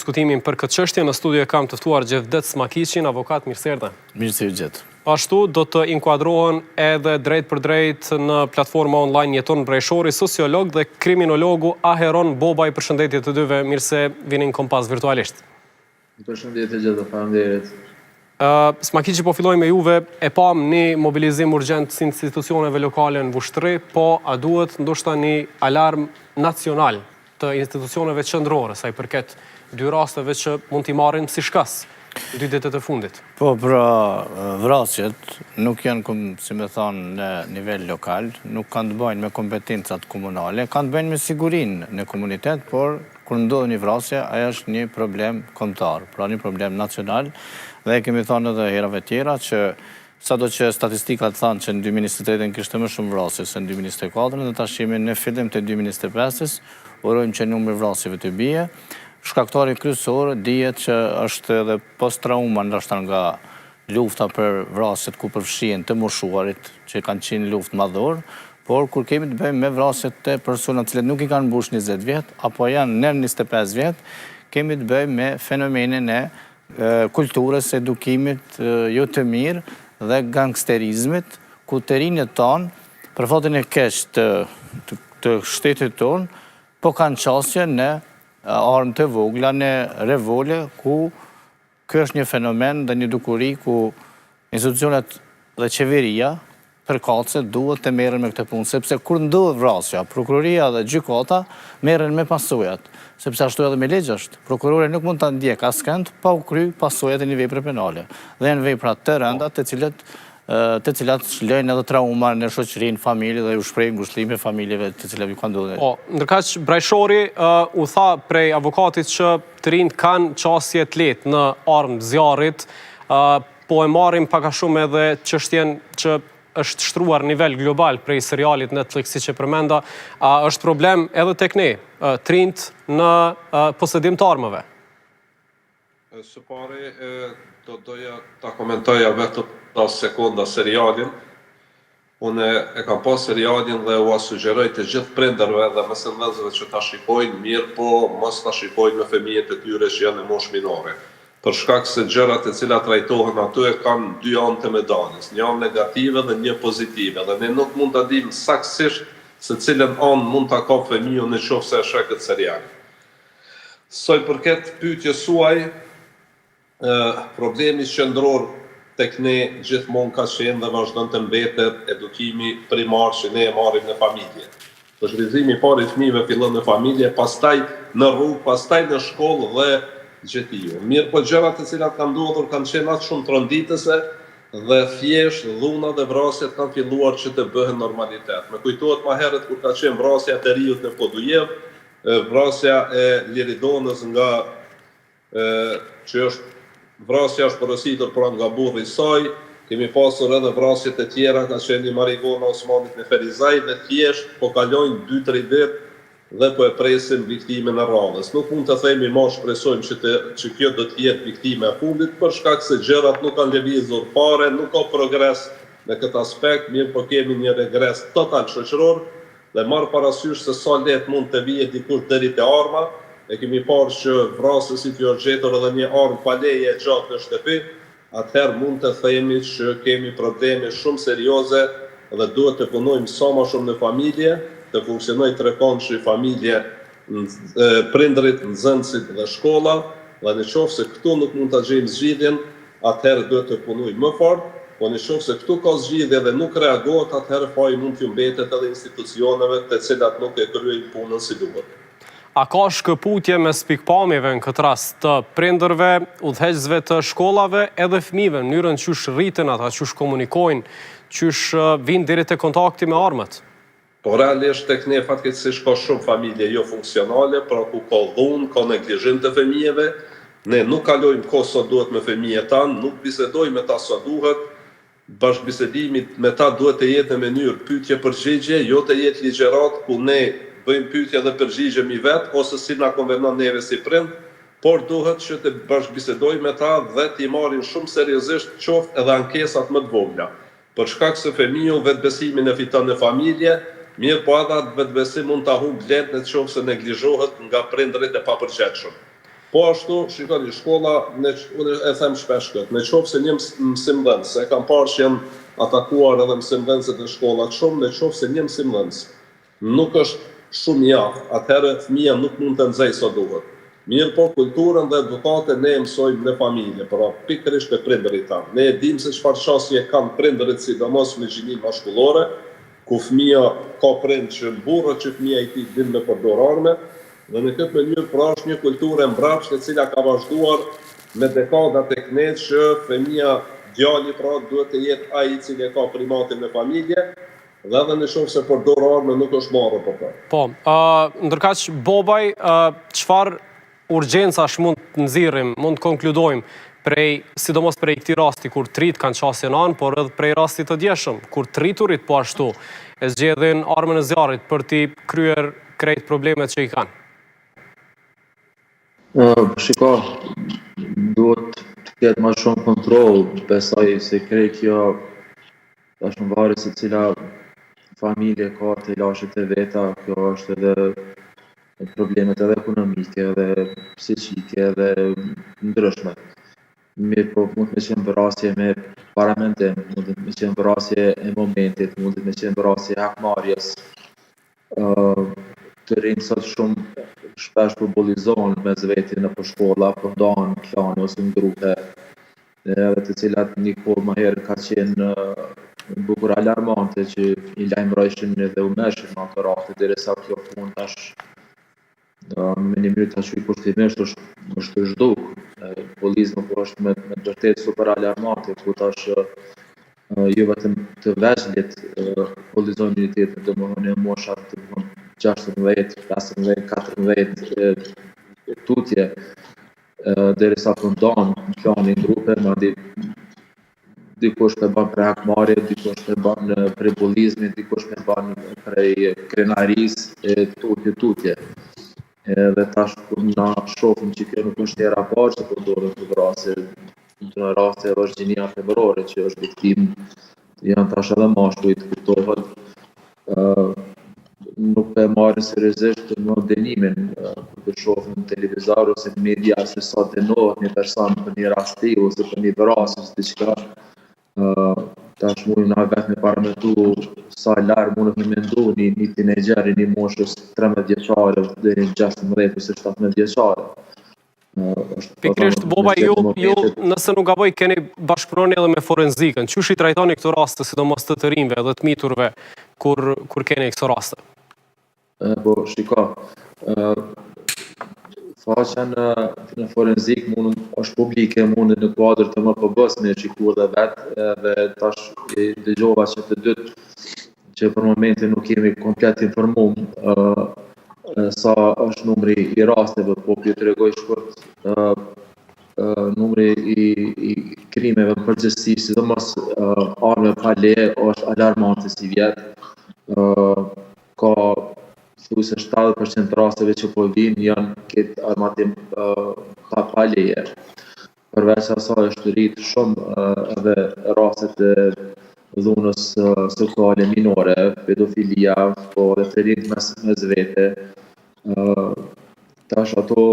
diskutimin për këtë çështje. Në studio kam të ftuar Gjevdet Smakiqin, avokat, mirë se erdhe. Mirë se u gjet. Ashtu do të inkuadrohen edhe drejt për drejt në platforma online Jeton Brejshori, sociolog dhe kriminologu Aheron Bobaj. Përshëndetje të dyve, mirë se vini në Kompas virtualisht. Përshëndetje gjithë, faleminderit. Smakiqi, po filloj me juve, e pam një mobilizim urgjent si institucioneve lokale në Vushtrri, po a duhet ndoshta një alarm nacional të institucioneve qendrore, sa i përket dy rasteve që mund t'i marrin si shkas, 2 ditët e fundit? Po, pra, vrasjet nuk janë, si me thonë, në nivel lokal, nuk kanë të bëjnë me kompetencat komunale, kanë të bëjnë me sigurinë në komunitet, por kur ndodhë një vrasje, ajo është një problem kombëtar, pra një problem nacional, dhe kemi thonë edhe herave tjera që sado që statistikat thanë që në 2023 kishte më shumë vrasje se në 2024, dhe tash jemi në fillim të 2025, urojmë që numri vrasjeve të bie. Shkaktari kryesor dihet që është edhe post-trauma ndoshta nga lufta për vrasjet ku përfshihen të moshuarit që kanë qenë luftë madhore, por kur kemi të bëjmë me vrasjet të persona të cilët nuk i kanë mbush 20 vjet apo janë nën 25 vjet, kemi të bëjmë me fenomenin e kulturës, edukimit jo të mirë dhe gangsterizmit, ku të rinjët tonë, për fatin e keq të shtetit tonë, po kanë qasje në armë të vogla, në revole, ku kjo është një fenomen dhe një dukuri ku institucionet dhe qeveria përkatëse duhet të merren me këtë punë, sepse kur ndodh vrasja, prokuroria dhe gjykata merren me pasojat, sepse ashtu edhe me ligj është. Prokuroria nuk mund ta ndjek askënd pa u kry pasojat e një vepre penale. Dhe janë vepra të rënda të cilat lëjnë edhe trauma në shoqërinë, familje dhe u shprehin ngushëllime familjeve të cilat ju kanë ndodhur. Po, ndërkaq Brejshori u tha prej avokatit që të rinjt kanë qasje të lehtë në armë zjarrit, po e marrim pak a shumë edhe çështjen që është shtruar nivel global prej serialit Netflix, si që përmenda, është problem edhe tek ne, të rinjt në posedim të armëve? Së pari, do doja ta komentoja vetëm 10 sekonda serialin. Unë e kam pas serialin dhe u sugjeroj të gjithë prindërve dhe mesëndësve që ta shikojnë mirë, po mos ta shikojnë me fëmijët e tyre që janë në moshë minore. Për shkak se gjërat e cilat trajtohen aty e kanë 2 anë të medaljes, një anë negative dhe një pozitive, dhe ne nuk mund ta dimë saktësisht se cilën anë mund ta ka fëmiu nëse e sheh këtë serial. Sa i përket pyetjes suaj, problemi qendror tek ne gjithmonë ka qenë dhe vazhdon të mbetet edukimi primar që ne e marrim në familje. Shfrytëzimi i parë i fëmijëve fillon në familje, pastaj në rrugë, pastaj në shkollë dhe gjithë. Mirë, po gjërat e cilat kanë ndodhur kanë qenë aq shumë tronditëse dhe thjesht dhuna dhe vrasjet kanë filluar që të bëhen normalitet. Më kujtohet më herët kur ka qenë vrasja e Riut në Podujev, vrasja e Liridonës nga që është porositur pra nga burri i saj, kemi pasur edhe vrasjet e tjera, ka qenë Marigona Osmanit në Ferizaj dhe thjesht po kalojnë 2-3 ditë dhe po e presim viktimen e radhës. Nuk mund të themi ma shpresojmë që kjo do të jetë viktime e fundit, për shkak se gjërat nuk kanë lëvizur fare, nuk ka progres në këtë aspekt, mirë po kemi një regres total shoqëror dhe marr parasysh se sa lehtë mund të vijë dikush deri te arma. E kemi parë që vrasësit janë gjetur edhe një armë pa leje gjatë në shtëpi, atëherë mund të themi që kemi probleme shumë serioze dhe duhet të punojmë sa më shumë në familje, të funksionoj trekonshi familje, prindrit, nxënësit dhe shkolla, dhe në qoftë se këtu nuk mund ta gjejmë zgjidhjen, atëherë duhet të punojmë më fort, po në qoftë se këtu ka zgjidhje dhe nuk reagohet, atëherë faji mund t'ju mbetet edhe institucioneve të cilat nuk e kryejnë punën si duhet. A ka shkëputje mes pikpamjeve në këtë rast të prindërve, udhëheqësve të shkollave edhe fëmijëve, në mënyrën qysh rriten ata, qysh komunikojnë, qysh vinë deri te kontakti me armët? Po realisht tek ne fatkeqësisht ka shumë familje jo funksionale, pra ku ka dhunë, ka neglizhim të fëmijëve, ne nuk kalojmë kohë sa duhet me fëmijët tanë, nuk bisedojmë me ta sa duhet, bashkëbisedimi me ta duhet të jetë në mënyrë pyetje-përgjigje, jo të jetë ligjërat ku ne bëjmë pyetje dhe përgjigjemi vetë, ose si na konvenon neve si prind, por duhet që të bashkëbisedojmë me ta dhe t'i marrin shumë seriozisht qoftë edhe ankesat më të vogla. Për shkak se fëmiu vetbesimin e fiton në familje, mirë po edhe atë vetbesim mund ta humb lehtë nëse neglizhohet nga prindërit e papërgjithshëm. Po ashtu, shikoni, shkolla, unë e them shpesh këtë, në qoftë se një mësimdhënës, e kam parë që janë atakuar edhe mësimdhënësit e shkollat shumë, në qoftë se një mësimdhënës nuk është shumë javë, atëherë fëmia nuk mund të nxejë sa duhet. Mirë po, kulturën dhe edukatën ne mësojmë në familje, pra pikërisht e prindërit tanë. Ne e dimë se çfarë çësje kanë prindërit, sidomos në gjininë mashkullore, ku fëmia ka prind që burrë që fëmia i tij din me përdor armë, dhe në këtë mënyrë pra është një kulturë e mbrapsht e cila ka vazhduar me dekada tek ne që fëmia djali pra duhet të jetë ai i cili ka primatin në familje dhe edhe në shumë se përdor armë nuk është marrë për ta. Po, ndërkaq Bobaj, çfarë urgjencash mund të nxirrim, mund të konkludojmë sidomos prej këtij rasti kur trit kanë qasje në anë, por edhe prej rastit të djeshëm, kur triturit po ashtu e zgjedhin armën e zjarrit për t'i kryer krejt problemet që i kanë. Shiko, duhet të ketë më shumë kontroll, besoj se krejt kjo tash në varet se cila familje ka të lashët e veta, kjo është edhe problemet edhe ekonomike, edhe psiqike, edhe ndryshme. Mirë po mund me qenë vrasje me paramendim, mund me qenë vrasje e momentit, mund me qenë vrasje hakmarrjes. Të rinjë sot shumë shpesh përbolizohen me zveti në përshkolla, përndohen në klane ose në grupe, edhe të cilat një kohë më herë ka qenë bukur alarmante që i lajmërojshin edhe u meshin në ato raste, derisa kjo punë tash me një mënyrë tash i kushtimisht është zhduk. Pollizmi po është me vërtet super alarmante, ku tash jo vetëm të veçlit pollizojnë unitetin, domethënë moshat 16, 15, 14 tutje, derisa përndohen në klane në grupe, madje dikush për ban prej hakmarrje, dikush për ban prej pollizmi, dikush për ban prej krenarisë, tutje. Dhe tash kur na shohim që kjo nuk është hera parë që përdoren këtë raste, në raste edhe është gjinia femërore që është viktimë, janë tash edhe mashkujt, kuptohet, nuk e marrin seriozisht në dënimin, kur të shohin në televizor ose në media se sa dënohet një person për një rasti ose për një vrasje ose diçka. Tash mund na vetë me parametru sa larg mundet me mendu një tinegjeri një moshës 13 vjeçare deri në 16 ose 17 vjeçare. Pikrisht Bobaj, ju nëse nuk gaboj keni bashkëpunoni edhe me forenzikën. Qysh i trajtoni këto raste, sidomos të rinjve dhe të miturve kur keni këto raste? Po shiko, faqja në forenzik është publike, mund në kuadër të MPB-s me shiku edhe vetë, dhe tash i dëgjova që të dytë që për momentin nuk jemi komplet informum sa është numri i rasteve, po ju tregoj shkurt numri i krimeve në përgjithësi, sidomos armëve pa leje është alarmante si vjet. Ka se 70% rasteve që po vinë janë këtë armatim pa leje. Përveç asaj është rritë shumë edhe rastet e dhunës seksuale minore, pedofilia, po dhe të rritë mes vete. Tash ato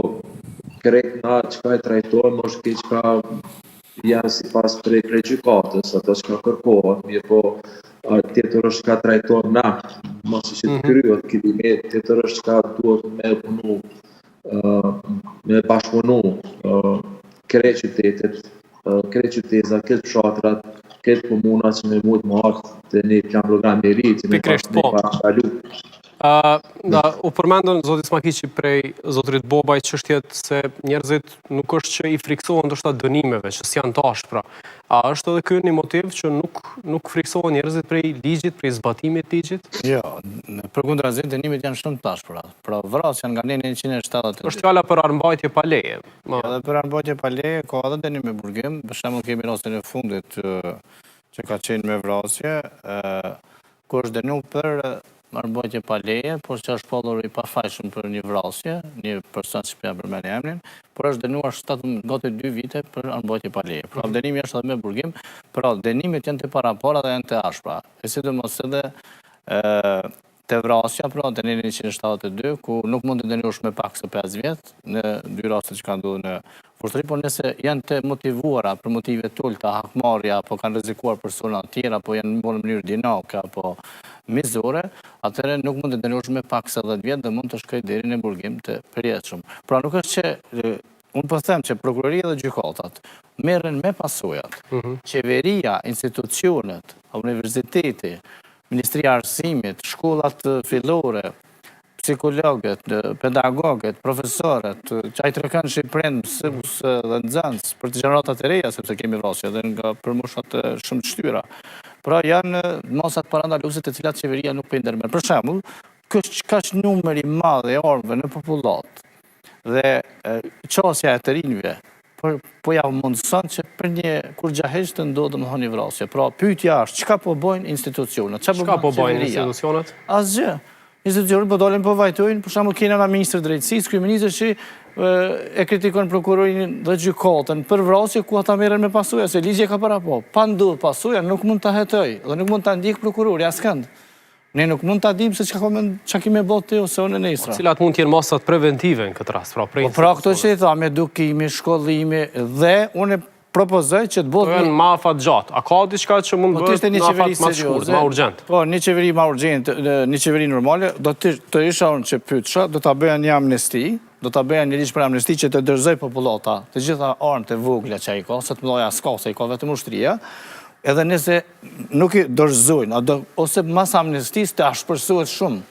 krejt na çka e trajtojmë është këtë çka janë sipas prej gjykatës, ato çka kërkohet, mirë po tjetër është çka trajtojmë na, mos që të kryet krimi, tjetër është çka duhet me punu, me bashkëpunu krejt qytetet, krejt qyteza, krejt fshatrat, krejt komuna që me mund më hartë të një plan program i ri, që me pas me parakalu. U përmendën zoti Smakiqi prej zotrit Bobaj çështjet se njerëzit nuk është që i friksohen ndoshta dënimeve, që s'janë tash pra. A është edhe ky një motiv që nuk friksohen njerëzit prej ligjit, prej zbatimit të ligjit? Jo, përkundrazi dënimet janë shumë tash pra. Pra vrasja nga neni 170. Është fjala për armbajtje pa leje. Edhe për armbajtje pa leje ka edhe dënim me burgim, për shembull kemi rastin e fundit që ka qenë me vrasje, ku është dënuar për armbajtje pa leje, por që është shpallur i pafajshëm për një vrasje, një person që për me emrin, por është dënuar gati 2 vite për armbajtje pa leje. Pra dënimi është edhe me burgim, pra dënimet janë të parapara dhe janë të ashpra. E sidomos edhe të vrasja, pra të 1972, ku nuk mund të dënuar me pak se 5 vjet, në 2 raste që kanë ndodhur në ushtri, por nëse janë të motivuara për motive tulta, hakmarrja, apo kanë rrezikuar persona të tjera, apo janë në mënyrë dinake apo mizore, atëherë nuk mund të dënuar me pak se 10 vjet dhe mund të shkojë deri në burgim të përjetshëm. Pra nuk është që unë po them që prokuroria dhe gjykatat merren me pasojat. Qeveria, institucionet, universiteti, Ministria e Arsimit, shkollat fillore, psikologët, pedagogët, profesorët, që ai tregon Shqipërinë mësues dhe nxënës për të gjeneratat e reja, sepse kemi vrasje edhe nga përmoshat shumë të shtyra. Pra janë masat parandaluese të cilat qeveria nuk po i ndërmerr. Për shembull, kaq numër i madh i armëve në popullat dhe qasja e të rinjve, po ja mundëson që për një kur gjahesh të ndodhë më një vrasje. Pra, pyetja është, çka po bojnë institucionet? Çka po bojnë institucionet? Asgjë. Institucionet po dolin po vajtojnë, për shembull kena nga ministri i drejtësisë, kryeministri që e kritikon prokurorin dhe gjykatën për vrasje ku ata merren me pasoja, se ligji ka para po. Pa ndodhur pasoja nuk mund ta hetoj dhe nuk mund ta ndjek prokurori askënd. Ne nuk mund ta dimë se çka kemi bërë ti ose unë nesër. Cilat mund të jenë masat preventive në këtë rast? Pra këto që i thamë, edukimi, shkollimi dhe unë propozoj që të bëhet janë më afat gjatë. A ka diçka që mund bëhet në afat më shkurt, më urgjent? Po, një qeveri më urgjent, një qeveri normale, do të isha unë që pyetësha, do ta bëja një amnesti, do ta bëja një ligj për amnesti që të dorëzoj popullata, të gjitha armët e vogla që ai ka, se të mëdha s'ka, se ai ka vetëm ushtria. Edhe nëse nuk i dorëzojnë, ose mas amnestisë të ashpërsohet shumë,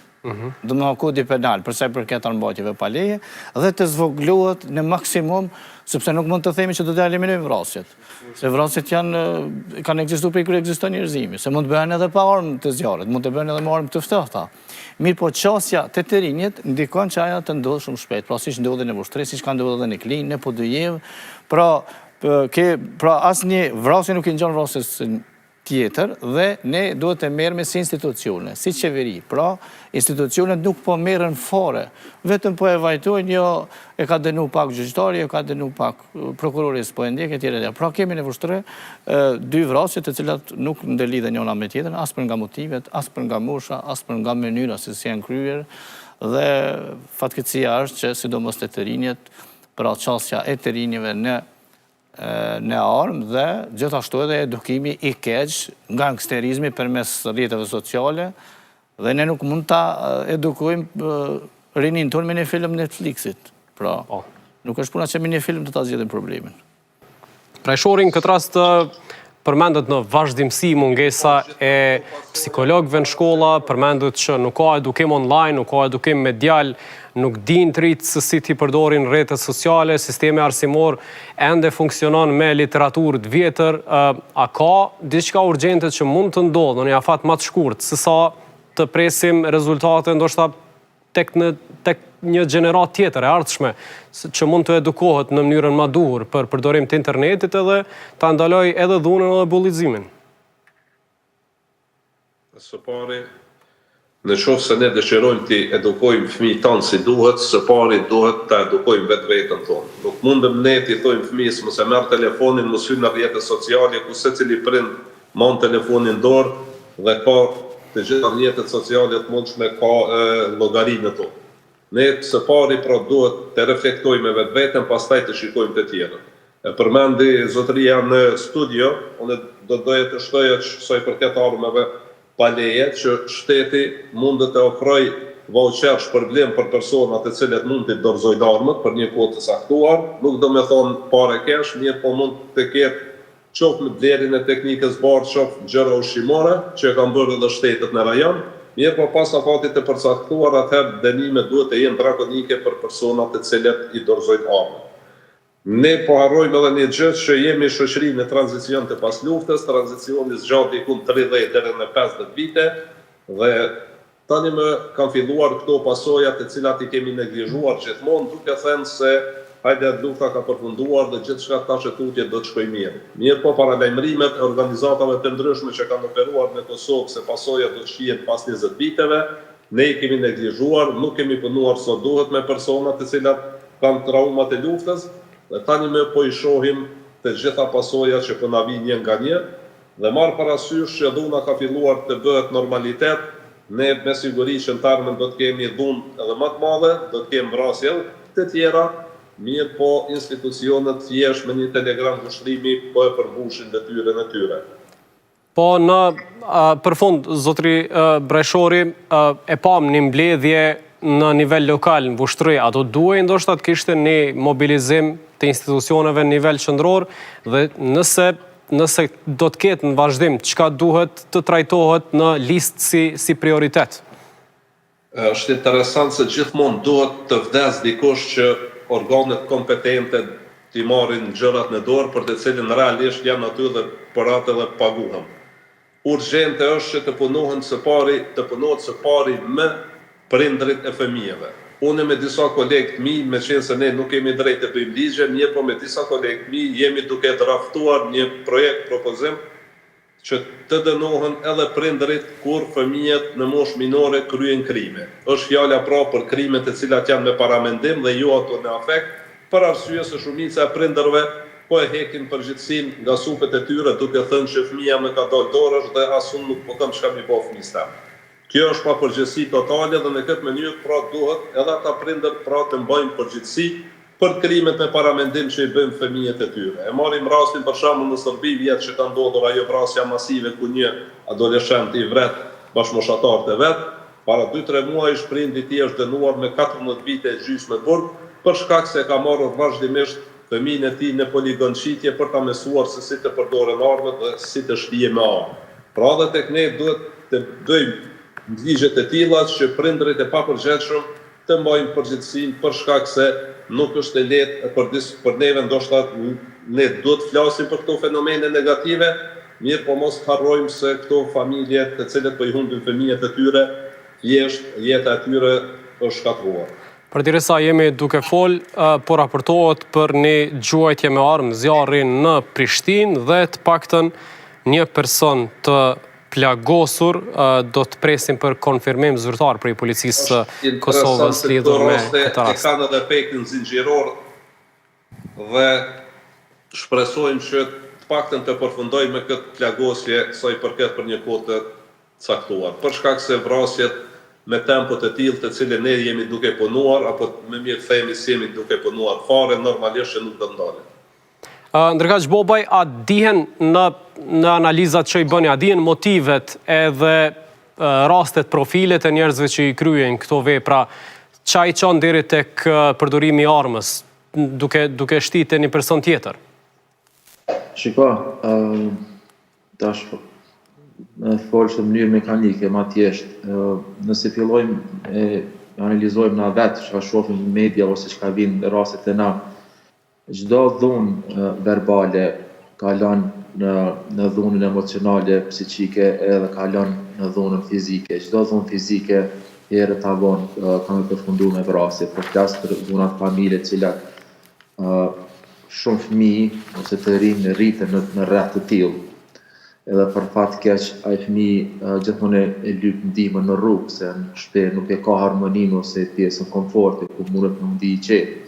dhe më kodi penal, përsa i përket armbajtjeve pa leje, dhe të zvoglohet në maksimum, sepse nuk mund të themi që do të eliminojmë vrasjet. Se vrasjet kanë ekzistuar prej kur ekziston njerëzimi, se mund të bëhen edhe pa armë të zjarrit, mund të bëhen edhe me armë të ftohta. Mirë po qasja të të rinjet ndikon që aja të ndodhë shumë shpejt, pra siç ndodhi në Vushtri, siç ka ndodhur edhe në Klinë, në Podujev, pra asë një vrasje nuk i ngjan vrasjes tjetër dhe ne duhet të merremi si institucione, si qeveri. Pra, institucionet nuk po merren fare, vetëm po e vajtojnë, jo e ka dënu pak gjyqtari, e ka dënu pak prokurori s'po e ndjek e tjera. Pra, kemi në Vushtri 2 vrasje të cilat nuk ndërlidhen njëra me tjetrën, as për nga motivet, as për nga mosha, as për nga mënyra se si janë kryer, dhe fatkeqësia është që sidomos të rinjet, pra qasja e të rinjeve në armë dhe gjithashtu edhe edukimi i keq nga gangsterizmi përmes rrjeteve sociale dhe ne nuk mund ta edukojmë rinin tonë me një film Netflixit. Pra, nuk është puna që me një film të ta zgjedhim problemin. Pra shorin këtë rast përmendet në vazhdimsi mungesa e psikologëve në shkolla, përmendet që nuk ka edukim online, nuk ka edukim medial, nuk din të rritë se si t'i përdorin rrjetet sociale, sistemi arsimor ende funksionon me literaturë të vjetër. A ka diçka urgjente që mund të ndodhë në një afat më të shkurt, se sa të presim rezultate ndoshta tek një gjenerat tjetër e ardhshme, që mund të edukohet në mënyrën më duhur për përdorim të internetit edhe ta ndaloj edhe dhunën edhe bullizimin? Së pari, në qoftë se ne dëshirojmë të edukojmë fëmijët tanë si duhet, së pari duhet të edukojmë vetveten tonë. Nuk mundëm ne të thojmë fëmijës mos e merr telefonin, mos hyj në rrjete sociale, ku secili prind marr telefonin dorë dhe ka të gjitha rrjetet sociale të mundshme, ka llogarinë e tonë. Ne së pari pra duhet të reflektojmë me vetveten, pastaj të shikojmë të tjerën. E përmendi zotëria në studio, unë do doja të shtoja që sa i përket armëve pa leje, që shteti mund të ofroj voucher shpërblim për personat të cilët mund të dorëzojnë armët për një kohë të saktuar, nuk do me thonë pare kesh, mirë po mund të ketë qoftë me vlerën e teknikës bardh, qoftë gjëra ushqimore, që kanë bërë edhe shtetet në rajon, mirë po pas afatit të përcaktuar, atëherë dënimet duhet të jenë drakonike për personat të cilët i dorëzojnë armët. Ne po harrojmë edhe një gjë që jemi shoqëri në tranzicion të pas luftës, tranzicioni zgjat diku 30 deri në 50 vite dhe tani më kanë filluar këto pasoja të cilat i kemi neglizhuar gjithmonë, duke thënë se hajde lufta ka përfunduar dhe gjithçka tash e tutje do të shkojë mirë. Mirë po paralajmërimet e organizatave të ndryshme që kanë operuar në Kosovë se pasoja do të shihen pas 20 viteve, ne i kemi neglizhuar, nuk kemi punuar sa duhet me persona të cilat kanë traumat e luftës. Dhe tani me po i shohim të gjitha pasoja që po na vijnë një nga një dhe marr parasysh që dhuna ka filluar të bëhet normalitet, ne me siguri që në tarmen do të kemi dhunë edhe më të madhe, do të kemi vrasje të tjera, mirë po institucionet thjesht me një telegram vështrimi po e përmbushin detyrën e tyre. Po në përfund, zotri Breshori, e pam një mbledhje në nivel lokal në Vushtrri, ato duhej ndoshta të kishte një mobilizim të institucioneve në nivel qendror dhe nëse do të ketë në vazhdim, çka duhet të trajtohet në listë si prioritet? Është interesant se gjithmonë duhet të vdes dikush që organet kompetente t'i marrin gjërat në dorë, për të cilin realisht janë aty dhe për atë edhe paguhen. Urgjente është që të punohet së pari me prindrit e fëmijëve. Unë me disa kolegë të mi, me qenë se ne nuk kemi drejtë të bëjmë ligje, mirë po me disa kolegë të mi jemi duke draftuar një projekt propozim që të dënohen edhe prindrit kur fëmijët në moshë minore kryen krime. Është fjala pra për krimet e cilat janë me paramendim dhe jo ato në afekt, për arsye se shumica e prindërve po e hekin përgjithësinë nga supet e tyre duke thënë që fëmia më ka dalë dorësh dhe asun nuk po kam çka mi bëj fëmijës tam. Kjo është pa përgjithësi totale dhe në këtë mënyrë pra duhet edhe ata prindër pra të mbajnë përgjithësi për krimet me paramendim që i bëjnë fëmijët e tyre. E marrim rastin për shembull në Serbi vjet që ka ndodhur ajo vrasja masive ku një adoleshent i vret bashkëmoshatarët e vet, para 2-3 muajsh prindi i tij është dënuar me 14 vite gjysmë burg për shkak se ka marrur vazhdimisht fëmijën e tij në poligon qitje për ta mësuar se si të përdoren armët dhe si të shtihen me armë. Pra edhe tek ne duhet të bëjmë ndjigjet e tilla që prindërit e papërgjithshëm të mbajnë përgjegjësinë për shkak se nuk është e lehtë për neve ndoshta ne duhet të flasim për këto fenomene negative, mirë po mos harrojmë se këto familje të cilët po i humbin fëmijët e tyre, thjesht jeta e tyre është shkatruar. Përderisa jemi duke fol, po raportohet për një gjuajtje me armë zjarri në Prishtinë dhe të paktën një person të plagosur, do të presim për konfirmim zyrtar për i policisë Kosovës lidhur me këtë rast. E kanë edhe efektin zinxhiror dhe shpresojmë që të paktën të përfundojmë me këtë plagosje sa i përket për një kohë të caktuar. Për shkak se vrasjet me tempo të tillë të cilën ne jemi duke punuar, apo më mirë themi se jemi duke punuar fare, normalisht që nuk do ndalen. Ndërkaq Bobaj, a dihen në analizat që i bëni, a dihen motivet edhe rastet, profilet e njerëzve që i kryen këto vepra, qa i qonë deri tek përdorimi i armës, duke shtitë një person tjetër? Shiko, tash me folë në mënyrë mekanike, ma thjeshtë, nëse fillojmë e analizojmë na vetë, që ka shohim në media ose që ka vinë rastet e na, çdo dhunë verbale kalon në dhunën emocionale, psiqike edhe kalon në dhunën fizike. Çdo dhunë fizike herë të avon ka me përfundu me vrasje. Po flas për dhunat familje të cilat shumë fëmijë ose të rinj rriten në rreth të tillë. Edhe për fat keq ai fëmijë gjithmonë e lyp ndihmën në rrugë, se në shtëpi nuk e ka harmoninë ose pjesën komforti ku mundet të ndi i qetë.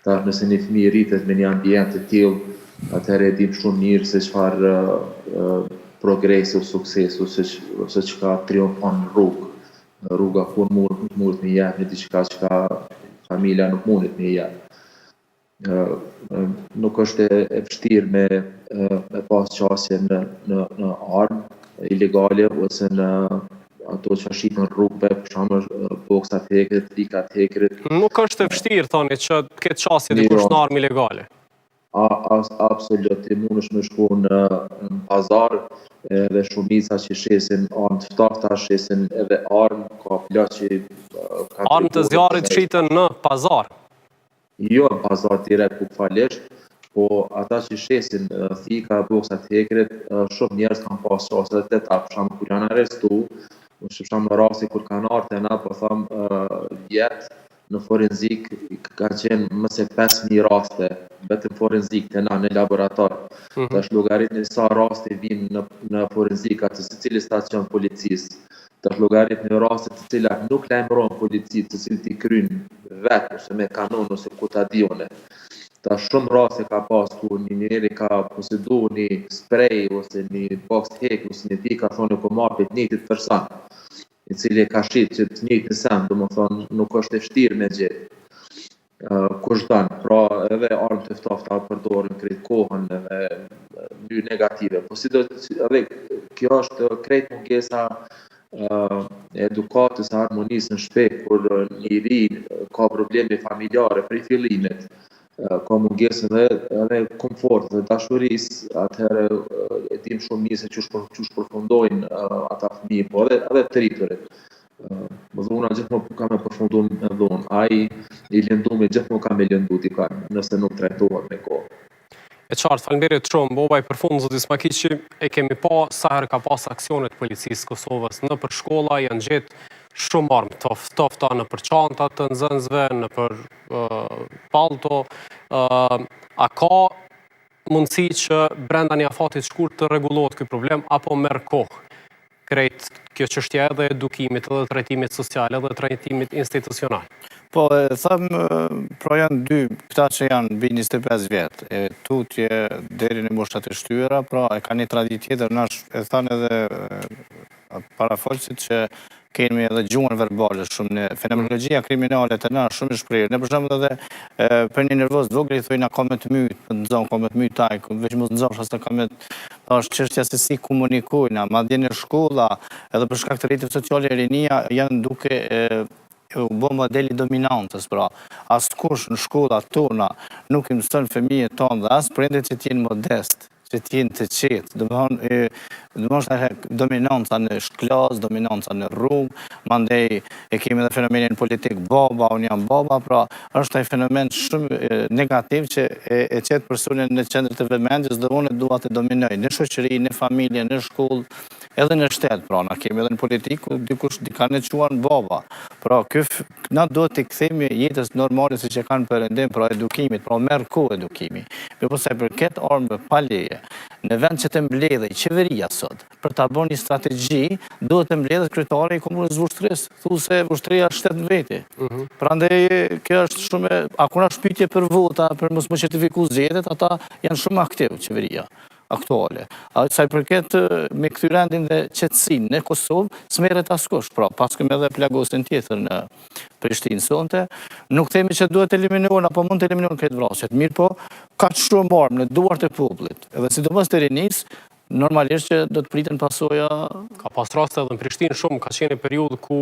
Nëse një fëmijë rritet me një ambient të tillë, atëherë e dim shumë mirë se çfarë progresi o suksesu, ose çka triumfon në rrugë. Rruga ku mundet me jep në diçka që familja nuk mundet me jep. Nuk është e vështirë me pas qasje në armë ilegale ose në ato që shqipën rrugëve, për shembull boksat e hekrit, trikat e hekrit. Nuk është e vështirë, thoni, që këtë qasje dikush në armë ilegale. Absolut, i mundesh me shku në pazar dhe shumica që shesin armë të ftofta, shesin edhe armë, ka plot që armë të zjarrit shiten në pazar. Jo në pazar direkt ku falesh, po ata që shesin thika, boksat e hekrit, shumë njerëz kanë pas qasje të ta, për shembull kur janë arrestu, shpesham në rasti kur kanë ardhur na, po them vjet në forenzik ka qenë më se 5.000 raste vetëm forenzik të na në laborator. Tash llogaritni sa raste vinë në forenzik atë secili stacion policisë. Tash llogaritni raste të cilat nuk lajmërohen policisë, të cilët i kryjnë vetë ose me kanon ose ku ta dione. Tash shumë raste ka pas ku një njeri ka posedu një sprej ose një box hek ose një tika thonë po marr për njëjtit person. i cili e ka shit që të njëjtin sen, domethënë nuk është e vështirë me gjetë. Kush don, pra edhe armë të ftofta përdorin krejt kohën edhe mënyrë negative. Po edhe kjo është krejt mungesa e edukatës e harmonisë në shtëpi kur njëri ka probleme familjare prej fillimit, ka mungesë edhe komfort dhe dashurisë, atëherë e dim shumë mirë se çush përfundojnë ata fëmijë, po edhe të rriturit. Dhuna gjithmonë ka me përfundu me dhunë, ai i lëndumi gjithmonë ka me lëndu dikaj, nëse nuk trajtohet me kohë. E qartë, faleminderit shumë, bobaj për fund, zoti Smakiqi, e kemi pa sa herë ka pas aksionet policisë Kosovës në për shkolla, janë gjetë shumë armë tofta në për çantat të nxënësve, në për palto. A ka mundësi që brenda një afatit shkurt të rregullohet ky problem, apo merr kohë krejt kjo çështje edhe edukimit, edhe trajtimit social, edhe trajtimit institucional? Po, thëmë, pra janë dy, këta që janë mbi 25 vjetë, e tutje deri në moshtat e shtyra, pra e ka një tradit tjetër, nash e thanë edhe parafolësit që kemi edhe gjuhën verbale shumë në fenomenologjia kriminale të na shumë shprehur. Ne për shembull edhe për një nervoz vogël i thojnë ka me të myt, nxon ka me të myt taj, veç mos nxosh as ka me është çështja se si komunikojnë, madje në shkolla, edhe për shkak të rrjetit social rinia janë duke u bë modeli dominantës, pra askush në shkollat tona nuk i mëson fëmijët tonë dhe as prindërit që të jenë modest, që të jenë të qetë, domethënë dominanca në klas, dominanca në rrugë, mandej e kemi edhe fenomenin politik baba, unë jam baba, pra është ai fenomen shumë negativ që e çet personin në qendër të vëmendjes dhe unë dua të dominoj në shoqëri, në familje, në shkollë, edhe në shtet, pra na kemi edhe në politikë, dikush kanë e quajnë baba. Pra na duhet të kthehemi jetës normale siç e kanë perëndim, pra edukimit, pra merr kohë edukimi. Po sa i përket armëve pa leje, në vend që të mbledhej qeveria sot për ta bërë një strategji, duhet të mbledhet kryetari i komunës Vushtrisë, thuase Vushtria është shtet në veti. Prandaj kjo është shumë, a kuna shpytje për vota, për mos më certifikuar zgjedhjet, ata janë shumë aktiv qeveria aktuale. A sa i përket me këtë rendin dhe qetësinë në Kosovë, s'merret askush. Pra, paskëm edhe plagosin tjetër në Prishtinë sonte, nuk themi që duhet eliminohen apo mund të eliminohen këtë vrasjet. Mirë po, ka shumë armë në duart e popullit, edhe sidomos të rinisë, normalisht që do të priten pasoja. Ka pas raste edhe në Prishtinë shumë, ka qenë një periudhë ku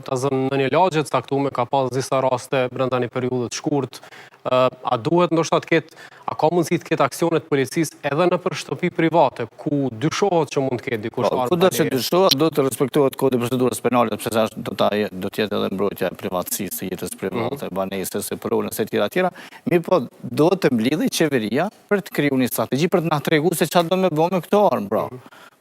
ta zënë në një lagje të caktuar, ka pas disa raste brenda një periudhe të shkurtë. A duhet ndoshta të ketë, a ka mundësi të ketë aksionet policisë edhe në për shtëpi private, ku dyshohet që mund të ketë dikush armë? Kudo që dyshohet, do të respektohet kodi i procedurës penale, sepse do të jetë edhe mbrojtja e privatësisë së jetës private, banesës, së pronës e tjera. Mirë po, do të mbledhej qeveria për të krijuar një strategji për të na treguar se çfarë do me bëj me këto armë, pra.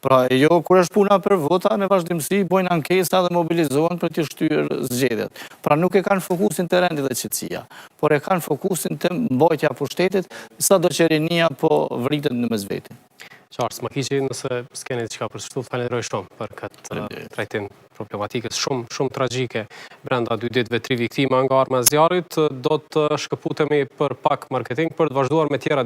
Pra, jo, kur është puna për vota, në vazhdimsi, bojnë ankesa dhe mobilizohen për të shtyrë zgjedhjet. Pra, nuk e kanë fokusin të rendi dhe qetësia, por e kanë fokusin të mbajtja e pushtetit, sado që rinia po vritet në mesveti. Qartë, Smakiqi, nëse s'keni diçka për të shtuar, falenderoj shumë për këtë trajtim problematikës shumë tragjike brenda 2 ditëve 3 viktima nga arma e zjarrit. Do të shkëputemi për pak marketing për të vazhduar me tjera